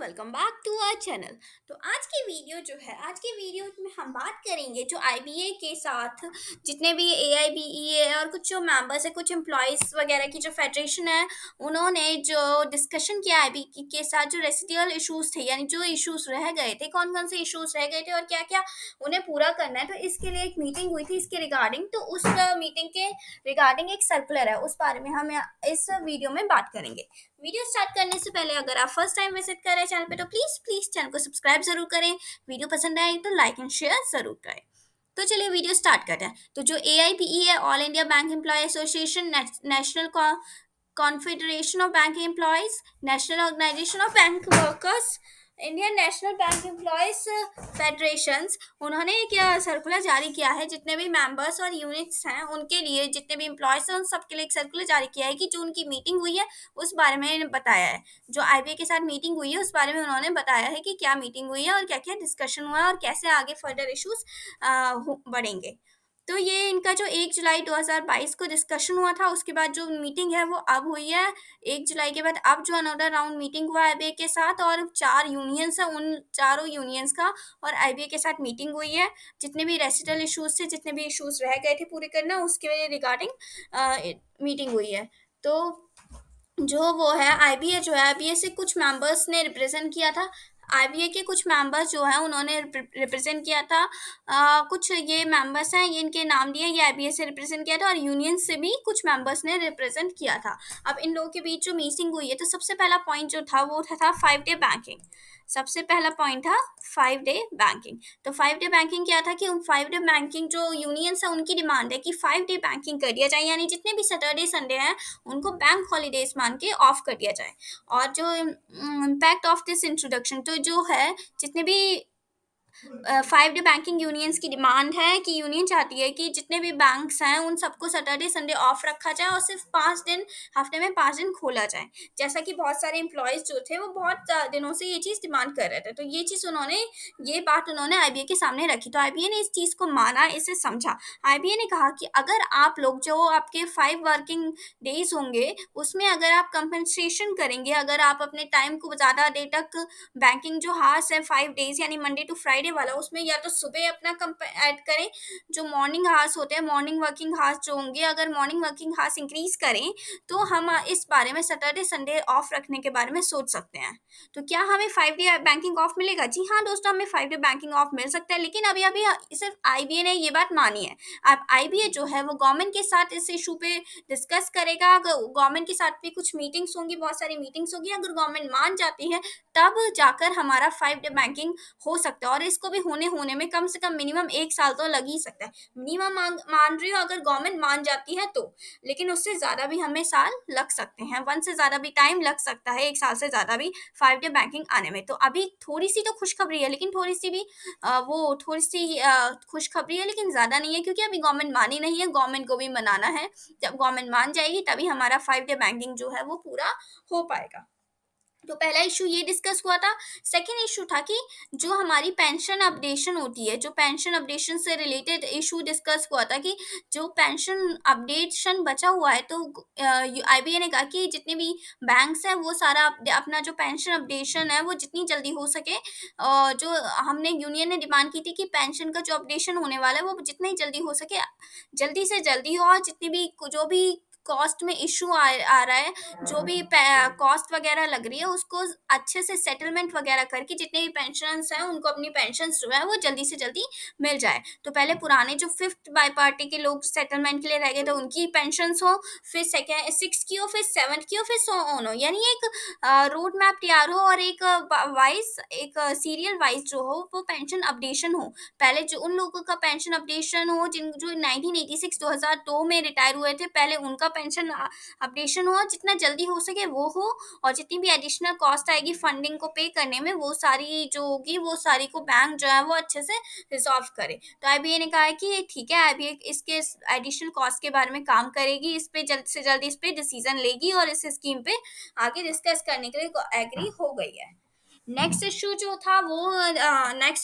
Welcome back to our channel. तो आज की वीडियो में हम बात करेंगे जो आईबीए के साथ जितने भी एआईबीईए और कुछ जो मेंबर्स है, कुछ एम्प्लॉयज़ वगैरह की जो फेडरेशन है, उन्होंने जो डिस्कशन किया आईबी के साथ जो रेसिडुअल इश्यूज थे, यानी जो इश्यूज रह गए थे, कौन कौन से इश्यूज रह गए थे और क्या क्या उन्हें पूरा करना है। तो इसके लिए एक मीटिंग हुई थी इसके रिगार्डिंग। तो उस मीटिंग के रिगार्डिंग एक सर्कुलर है, उस बारे में हम इस वीडियो में बात करेंगे। वीडियो स्टार्ट करने से पहले अगर आप फर्स्ट टाइम विजिट कर रहे हैं चैनल पे, तो प्लीज प्लीज चैनल को सब्सक्राइब जरूर करें। वीडियो पसंद आए तो लाइक एंड शेयर जरूर करें। तो चलिए वीडियो स्टार्ट करते हैं। तो जो एआईबीई है, all India bank employee association, national confederation of bank employees, national organisation of bank workers, Indian national bank employees federations, उन्होंने एक सर्कुलर जारी किया है। जितने भी मेंबर्स और यूनिट्स हैं उनके लिए, जितने भी एम्प्लॉयज हैं उन सबके लिए एक सर्कुलर जारी किया है कि जो उनकी मीटिंग हुई है उस बारे में बताया है। जो आईबीए के साथ मीटिंग हुई है उस बारे में उन्होंने बताया है कि क्या मीटिंग हुई है और क्या क्या डिस्कशन हुआ है और कैसे आगे फर्दर इश्यूज बढ़ेंगे। तो ये इनका जो 1 जुलाई 2022 को डिस्कशन हुआ था, उसके बाद जो मीटिंग है वो अब हुई है। 1 जुलाई के बाद अब जो अनदर राउंड मीटिंग हुआ है आईबीए के साथ, और 4 यूनियंस हैं, उन चारों यूनियंस का और आईबीए के साथ मीटिंग हुई है। जितने भी रेसिडुअल इश्यूज थे, जितने भी इश्यूज रह गए थे पूरे करना, उसके रिगार्डिंग मीटिंग हुई है। तो जो वो है आईबीए, जो है आईबीए से कुछ मेंबर्स ने रिप्रेजेंट किया था। आईबीए के कुछ मेंबर्स जो हैं उन्होंने रिप्रेजेंट किया था। कुछ ये मेंबर्स हैं, ये इनके नाम दिए, ये आईबीए से रिप्रेजेंट किया था, और यूनियन से भी कुछ मेंबर्स ने रिप्रेजेंट किया था। अब इन लोगों के बीच जो मीटिंग हुई है, तो सबसे पहला पॉइंट जो था वो था 5 डे बैंकिंग। सबसे पहला पॉइंट था 5 डे बैंकिंग। तो 5 डे बैंकिंग क्या था कि उन 5 डे बैंकिंग जो यूनियंस है उनकी डिमांड है कि 5 डे बैंकिंग कर दिया जाए, यानी जितने भी सैटरडे संडे हैं उनको बैंक हॉलीडेज मान के ऑफ कर दिया जाए। और जो इम्पैक्ट ऑफ दिस इंट्रोडक्शन, तो जो है जितने भी 5 डे बैंकिंग यूनियंस की डिमांड है कि यूनियन चाहती है कि जितने भी बैंक्स हैं उन सबको सैटरडे संडे ऑफ रखा जाए और सिर्फ 5 दिन, हफ्ते में 5 दिन खोला जाए। जैसा कि बहुत सारे एम्प्लॉयज़ जो थे वो बहुत दिनों से ये चीज़ डिमांड कर रहे थे। तो ये बात उन्होंने आईबीए के सामने रखी। तो आईबीए ने इस चीज़ को माना, इसे समझा। आईबीए ने कहा कि अगर आप लोग जो आपके 5 वर्किंग डेज होंगे उसमें अगर आप कंपनसेशन करेंगे, अगर आप अपने टाइम को ज़्यादा देर तक बैंकिंग जो हार्स है 5 डेज यानी मंडे टू फ्राइडे वाला, उसमें या तो सुबह अपना ऐड करें। जो मॉर्निंग हार्स होते हैं, मॉर्निंग वर्किंग हार्स जो होंगे, अगर मॉर्निंग वर्किंग हार्स इंक्रीज करें तो हम इस बारे में सैटरडे संडे ऑफ रखने के बारे में सोच सकते हैं। तो क्या हमें 5 डे बैंकिंग ऑफ मिलेगा? जी हाँ दोस्तों, हमें 5 डे बैंकिंग ऑफ मिल सकता है, लेकिन अभी अभी सिर्फ आईबीए ने ये बात मानी है। अब आईबीए जो है वो गवर्नमेंट के साथ इस इशू पे डिस्कस करेगा। गवर्नमेंट के साथ भी कुछ मीटिंग्स होंगी, बहुत सारी मीटिंग्स होगी। अगर गवर्नमेंट मान जाती है तब जाकर हमारा 5 डे बैंकिंग हो सकता है, और इसको भी होने होने में कम से कम मिनिमम 1 साल तो लग ही सकता है। मिनिमम मान रही हूँ, अगर गवर्नमेंट मान जाती है तो, लेकिन उससे ज़्यादा भी हमें साल लग सकते हैं। 1 से ज़्यादा भी टाइम लग सकता है, 1 साल से ज़्यादा भी 5 डे बैंकिंग आने में। तो अभी थोड़ी-सी तो खुशखबरी है, लेकिन थोड़ी-सी भी थोड़ी-सी खुशखबरी है, लेकिन ज़्यादा नहीं है, क्योंकि अभी गवर्नमेंट मानी नहीं है, गवर्नमेंट को भी मनाना है। जब गवर्नमेंट मान जाएगी तभी हमारा 5 डे बैंकिंग जो है वो पूरा हो पाएगा। तो पहला इशू ये डिस्कस हुआ था। सेकंड इशू था कि जो हमारी पेंशन अपडेशन होती है, जो पेंशन अपडेशन से रिलेटेड इशू डिस्कस हुआ था कि जो पेंशन अपडेशन बचा हुआ है, तो आईबीए ने कहा कि जितने भी बैंक्स हैं वो सारा अपना जो पेंशन अपडेशन है वो जितनी जल्दी हो सके, जो हमने यूनियन ने डिमांड की थी कि पेंशन का जो अपडेशन होने वाला है वो जितनी जल्दी हो सके जल्दी से जल्दी हो, और जितनी भी जो भी कॉस्ट में इशू आ रहा है, जो भी कॉस्ट वगैरह लग रही है, उसको अच्छे से सेटलमेंट वगैरह करके जितने भी पेंशनर्स हैं उनको अपनी पेंशन्स जो है वो जल्दी से जल्दी मिल जाए। तो पहले पुराने जो फिफ्थ बाई पार्टी के लोग सेटलमेंट के लिए रह गए थे उनकी पेंशन्स हो, फिर सेकेंड सिक्स की हो, फिर सेवन्थ की हो, फिर सो ऑन हो, यानी एक रोड मैप तैयार हो और एक वाइज एक सीरियल वाइज जो हो वो पेंशन अपडेशन हो। पहले जो उन लोगों का पेंशन अपडेशन हो जिन जो 1986 2002 में रिटायर हुए थे, पहले उनका पेंशन अपडेशन हो, जितना जल्दी हो सके वो हो, और जितनी भी एडिशनल कॉस्ट आएगी फंडिंग को पे करने में, वो सारी जो होगी वो सारी को बैंक जो है वो अच्छे से रिजॉल्व करे। तो आईबीए ने कहा है कि ठीक है, आईबीए इसके एडिशनल कॉस्ट के बारे में काम करेगी, इस पे जल्द से जल्द इस पे डिसीजन लेगी और इस स्कीम पे आगे डिस्कस करने के लिए एग्री हो गई है। नेक्स्ट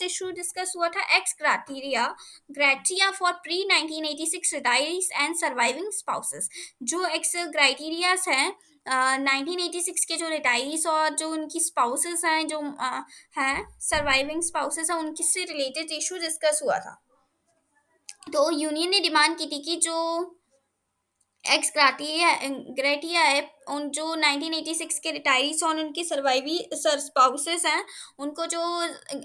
इशू डिस्कस हुआ था x ग्राटिया for pre 1986 retirees and surviving spouses. जो एक्स ग्राइटेरियाज हैं, 1986 के जो रिटायरीज और जो उनकी स्पाउसेस हैं, जो हैं सर्वाइविंग स्पाउसेस हैं, उनकी से रिलेटेड इशू डिस्कस हुआ था। तो यूनियन ने डिमांड की थी कि जो एक्स ग्राटिया ग्रेटिया है, उन जो 1986 के रिटायरीज और उनके सर्वाइवी सर स्पाउसेस हैं, उनको जो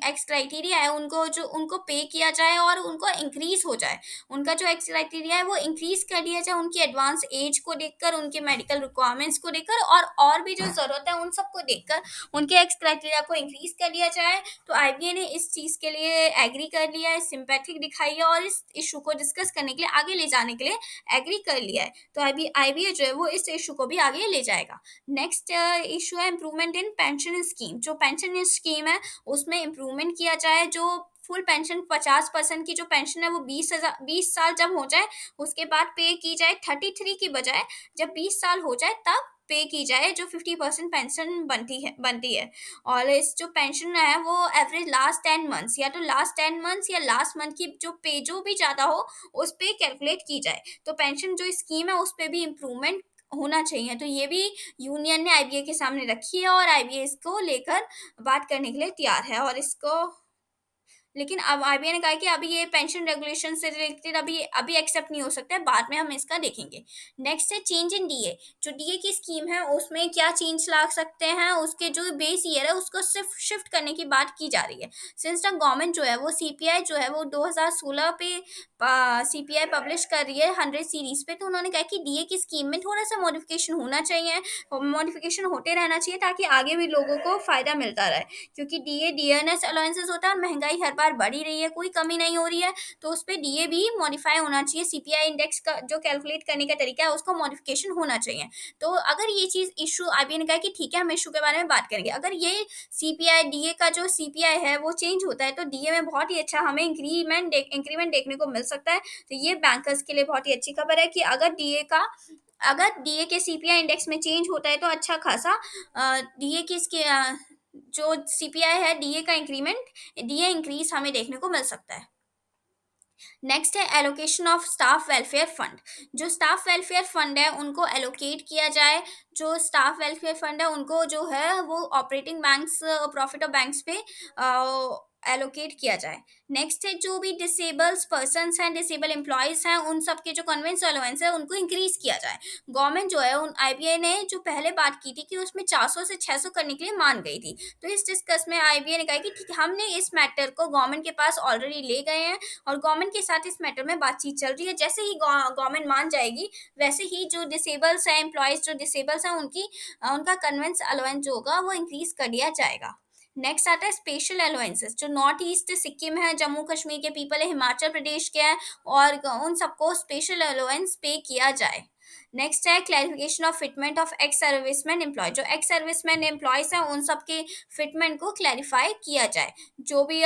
एक्स क्राइटेरिया है, उनको जो उनको पे किया जाए और उनको इंक्रीज हो जाए। उनका जो एक्स क्राइटेरिया है वो इंक्रीज कर दिया जाए, उनकी एडवांस एज को देखकर, उनके मेडिकल रिक्वायरमेंट्स को देखकर और भी जो ज़रूरत है उन सबको देखकर उनके एक्स क्राइटेरिया को इंक्रीज कर दिया जाए। तो आईबीए ने इस चीज़ के लिए एग्री कर लिया है, सिंपैथिक दिखाई है और इस इशू को डिस्कस करने के लिए, आगे ले जाने के लिए एग्री कर लिया है। तो आईबीए जो है वो इस इशू को भी आगे ले जाएगा। नेक्स्ट इशू है इम्प्रूवमेंट इन पेंशन स्कीम। जो पेंशन स्कीम है उसमें इम्प्रूवमेंट किया जाए। जो फुल पेंशन 50% की जो पेंशन है वो 20 साल जब हो जाए उसके बाद पे की जाए, 33 की बजाय जब 20 साल हो जाए तब पे की जाए, जो 50% पेंशन बनती है। और इस जो पेंशन है वो एवरेज लास्ट 10 मंथ्स, या तो लास्ट 10 मंथ्स या लास्ट मंथ की जो पे जो भी ज़्यादा हो उस पे कैलकुलेट की जाए। तो पेंशन जो स्कीम है उस पे भी इम्प्रूवमेंट होना चाहिए। तो ये भी यूनियन ने आईबीए के सामने रखी है और आईबीए इसको लेकर बात करने के लिए तैयार है। और इसको लेकिन अब आरबीआई ने कहा है कि अभी ये पेंशन रेगुलेशन से रिलेटेड अभी अभी एक्सेप्ट नहीं हो सकता है, बाद में हम इसका देखेंगे। नेक्स्ट है चेंज इन डीए। जो डीए की स्कीम है उसमें क्या चेंज ला सकते हैं, उसके जो बेस ईयर है उसको सिर्फ शिफ्ट करने की बात की जा रही है। सिंस द गवर्नमेंट जो है वो सीपीआई जो है वो 2016 पे सीपीआई पब्लिश कर रही है 100 सीरीज पे, तो उन्होंने कहा कि डीए की स्कीम में थोड़ा सा मॉडिफिकेशन होना चाहिए, मॉडिफिकेशन होते रहना चाहिए ताकि आगे भी लोगों को फायदा मिलता रहे। क्योंकि डीए डीएनएस अलाउंसेस होता है और महंगाई हर बार बढ़ ही रही है, कोई कमी नहीं हो रही है, तो उस पे डीए भी मॉडिफाई होना चाहिए। सीपीआई इंडेक्स का जो कैलकुलेट करने का तरीका है उसको मॉडिफिकेशन होना चाहिए। तो अगर ये चीज़ इशू आरबीआई ने कहा कि ठीक है हम इशू के बारे में बात करेंगे। अगर ये सीपीआई डीए का जो सीपीआई है वो चेंज होता है तो डीए में बहुत ही अच्छा हमें इंक्रीमेंट देखने को मिल सकता है। तो ये बैंकर्स के लिए बहुत ही अच्छी खबर है कि अगर डीए के सीपीआई इंडेक्स में चेंज होता है तो अच्छा खासा डीए की इसके जो सीपीआई है डीए इंक्रीज हमें देखने को मिल सकता है। नेक्स्ट है allocation of staff welfare fund. जो स्टाफ वेलफेयर फंड है उनको एलोकेट किया जाए। जो स्टाफ वेलफेयर फंड है उनको जो है वो operating banks profit of banks पे एलोकेट किया जाए। नेक्स्ट है जो भी डिसेबल्स पर्सनस हैं, डिसेबल एम्प्लॉयज हैं, उन सबके जो कन्वेंस अलाउंस है उनको इंक्रीज किया जाए। गवर्नमेंट जो है उन आईबीआई ने जो पहले बात की थी कि उसमें 400 से 600 करने के लिए मान गई थी। तो इस डिस्कस में आईबीआई ने कहा कि ठीक है, हमने इस मैटर को गवर्नमेंट के पास ऑलरेडी ले गए हैं और गवर्नमेंट के साथ इस मैटर में बातचीत चल रही है। जैसे ही गवर्नमेंट मान जाएगी वैसे ही जो डिसेबल्स हैं, एम्प्लॉयज जो डिसेबल्स हैं उनका कन्वेंस अलाउंस जो होगा वो इंक्रीज कर दिया जाएगा। नेक्स्ट आता है स्पेशल अलाउंसेस। जो नॉर्थ ईस्ट सिक्किम है, जम्मू कश्मीर के पीपल है, हिमाचल प्रदेश के हैं, और उन सबको स्पेशल अलाउंस पे किया जाए। नेक्स्ट है clarification of fitment of ex serviceman employee. जो एक्स सर्विसमैन एम्प्लॉयज हैं उन सबके फिटमेंट को क्लैरिफाई किया जाए। जो भी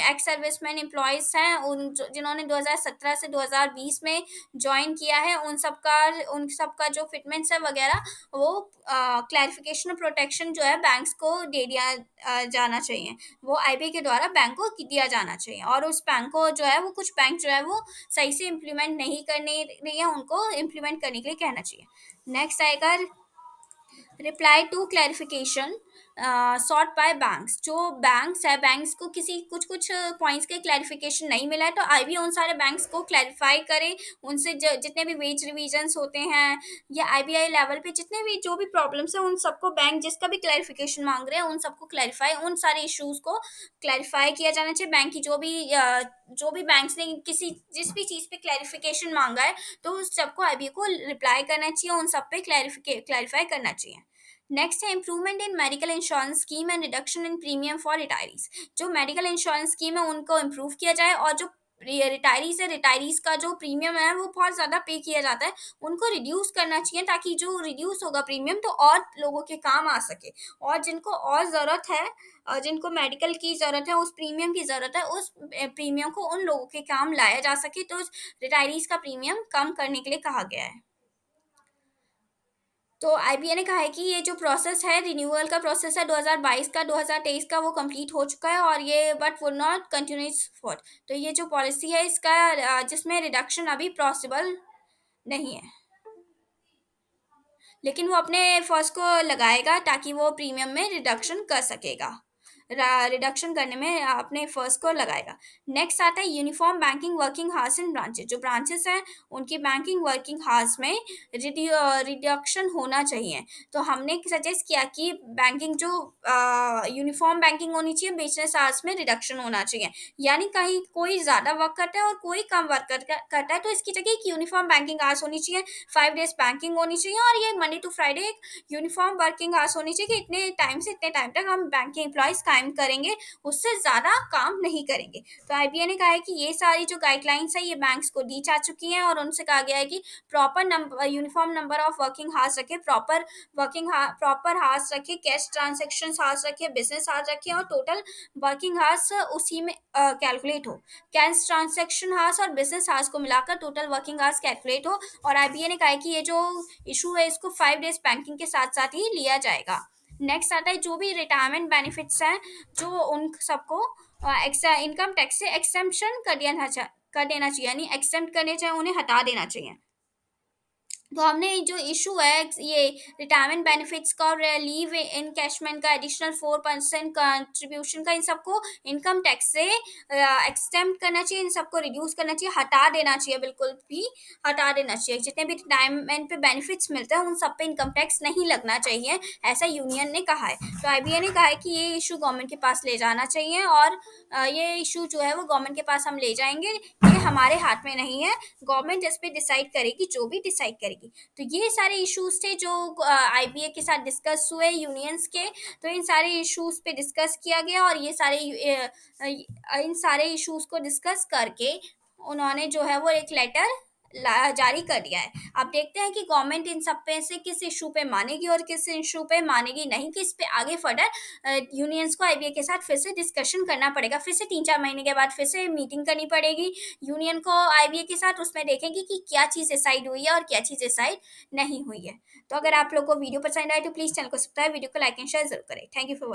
एक्स सर्विसमैन एम्प्लॉयज हैं जिन्होंने 2017 से 2020 में ज्वाइन किया है उन सबका जो फिटमेंट्स है वगैरह वो क्लैरिफिकेशन और प्रोटेक्शन जो है बैंक्स को दे दिया जाना चाहिए। वो आईबीआई के द्वारा बैंक को दिया जाना चाहिए। और उस बैंक को जो है वो कुछ बैंक जो है वो सही से इम्प्लीमेंट नहीं करने रही है, उनको इम्प्लीमेंट करने के लिए कहना चाहिए। नेक्स्ट आएगा reply to clarification sought by banks. जो बैंक्स है, बैंक्स को किसी कुछ कुछ पॉइंट्स के क्लैरिफिकेशन नहीं मिला है तो आईबीआई उन सारे बैंक्स को क्लैरिफाई करे। उनसे जितने भी वेज रिविजन्स होते हैं या आईबीआई लेवल पे जितने भी जो भी प्रॉब्लम्स हैं उन सबको बैंक जिसका भी क्लैरिफिकेशन मांग रहे हैं उन सबको क्लैरिफाई, उन सारे इश्यूज को क्लैरिफाई किया जाना चाहिए। बैंक की जो भी बैंक्स ने किसी जिस भी चीज़ पे क्लैरिफिकेशन मांगा है तो उस सबको आईबीआई को रिप्लाई करना चाहिए, उन सब पे क्लैरिफाई करना चाहिए। नेक्स्ट है improvement in medical insurance scheme and reduction in premium for retirees. जो मेडिकल इंश्योरेंस स्कीम है उनको इम्प्रूव किया जाए और जो रिटायरीज है, रिटायरीज का जो प्रीमियम है वो बहुत ज़्यादा पे किया जाता है, उनको रिड्यूस करना चाहिए ताकि जो रिड्यूस होगा प्रीमियम तो और लोगों के काम आ सके। और जिनको और ज़रूरत है जिनको मेडिकल की ज़रूरत है, उस प्रीमियम की ज़रूरत है, उस प्रीमियम को उन लोगों के काम लाया जा सके, तो रिटायरीज का प्रीमियम कम करने के लिए कहा गया है। तो आईबीए ने कहा है कि ये जो प्रोसेस है, रिन्यूअल का प्रोसेस है 2022 का 2023 का वो कंप्लीट हो चुका है और ये but would not continues for. तो ये जो पॉलिसी है इसका जिसमें रिडक्शन अभी पॉसिबल नहीं है। लेकिन वो अपने फर्स्ट को लगाएगा ताकि वो प्रीमियम में रिडक्शन कर सकेगा। रिडक्शन करने में अपने फर्स्ट को लगाएगा। नेक्स्ट आता है यूनिफॉर्म बैंकिंग वर्किंग हार्स इन ब्रांचेस। जो ब्रांचेस हैं उनकी बैंकिंग वर्किंग हार्स में रिडक्शन होना चाहिए। तो हमने सजेस्ट किया कि बैंकिंग जो यूनिफॉर्म बैंकिंग होनी चाहिए, बिजनेस आवर्स में रिडक्शन होना चाहिए। यानी कहीं कोई ज़्यादा वर्क करता है और कोई कम वर्क करता है, तो इसकी जगह एक यूनिफॉर्म बैंकिंग आवर्स होनी चाहिए। 5 डेज बैंकिंग होनी चाहिए और ये मंडे टू फ्राइडे एक यूनिफॉर्म वर्किंग आवर्स होनी चाहिए कि इतने टाइम से इतने टाइम तक हम बैंक के एम्प्लॉयज़ काम करेंगे, उससे ज़्यादा काम नहीं करेंगे। तो आईबीए ने कहा है कि ये सारी जो गाइडलाइंस है ये बैंक्स को दी जा चुकी हैं और उनसे कहा गया है कि uniform number of working hours रखें, प्रॉपर हार्स रखें, कैश ट्रांजैक्शन हार्स रखें, बिज़नेस हार्स रखें और टोटल वर्किंग हार्स उसी में कैलकुलेट हो। कैश ट्रांजैक्शन हार्स और बिज़नेस हार्स को मिलाकर टोटल वर्किंग हार्स कैलकुलेट हो। और आईबीए ने कहा है कि ये जो इशू है इसको 5 डेज बैंकिंग के साथ-साथ ही लिया जाएगा। नेक्स्ट आता है जो भी रिटायरमेंट बेनिफिट्स हैं, जो उन सबको इनकम टैक्स से एक्सेम्पशन कर देना चाहिए, यानी एक्सेम्प्ट करने चाहिए, उन्हें हटा देना चाहिए। तो हमने जो इशू है ये रिटायरमेंट बेनिफिट्स का और लीव एनकैशमेंट का एडिशनल 4% कंट्रीब्यूशन का, इन सबको इनकम टैक्स से एक्सटेम्प्ट करना चाहिए, इन सबको रिड्यूस करना चाहिए, हटा देना चाहिए, बिल्कुल भी हटा देना चाहिए। जितने भी रिटायरमेंट पे बेनिफिट्स मिलते हैं उन सब पे इनकम टैक्स नहीं लगना चाहिए, ऐसा यूनियन ने कहा है। तो आईबीए ने कहा है कि ये इशू गवर्नमेंट के पास ले जाना चाहिए और ये इशू जो है वो गवर्नमेंट के पास हम ले जाएंगे, ये हमारे हाथ में नहीं है, गवर्नमेंट इस पे डिसाइड करेगी जो भी डिसाइड करेगी। तो ये सारे इश्यूज थे जो आईबीए के साथ डिस्कस हुए यूनियंस के। तो इन सारे इश्यूज पे डिस्कस किया गया और ये सारे इन सारे इश्यूज को डिस्कस करके उन्होंने जो है वो एक लेटर जारी कर दिया है। अब देखते हैं कि गवर्नमेंट इन सब पे से किस इशू पे मानेगी और किस इशू पे मानेगी नहीं, कि इस पे आगे फर्दर यूनियंस को आईबीए के साथ फिर से डिस्कशन करना पड़ेगा, फिर से 3-4 महीने के बाद फिर से मीटिंग करनी पड़ेगी यूनियन को आईबीए के साथ। उसमें देखेंगे कि क्या चीज़ डिसाइड हुई है और क्या चीज़ डिसाइड नहीं हुई है। तो अगर आप लोग को वीडियो पसंद आए तो प्लीज़ चैनल को सब्सक्राइब, वीडियो को लाइक एंड शेयर जरूर करें। Thank you for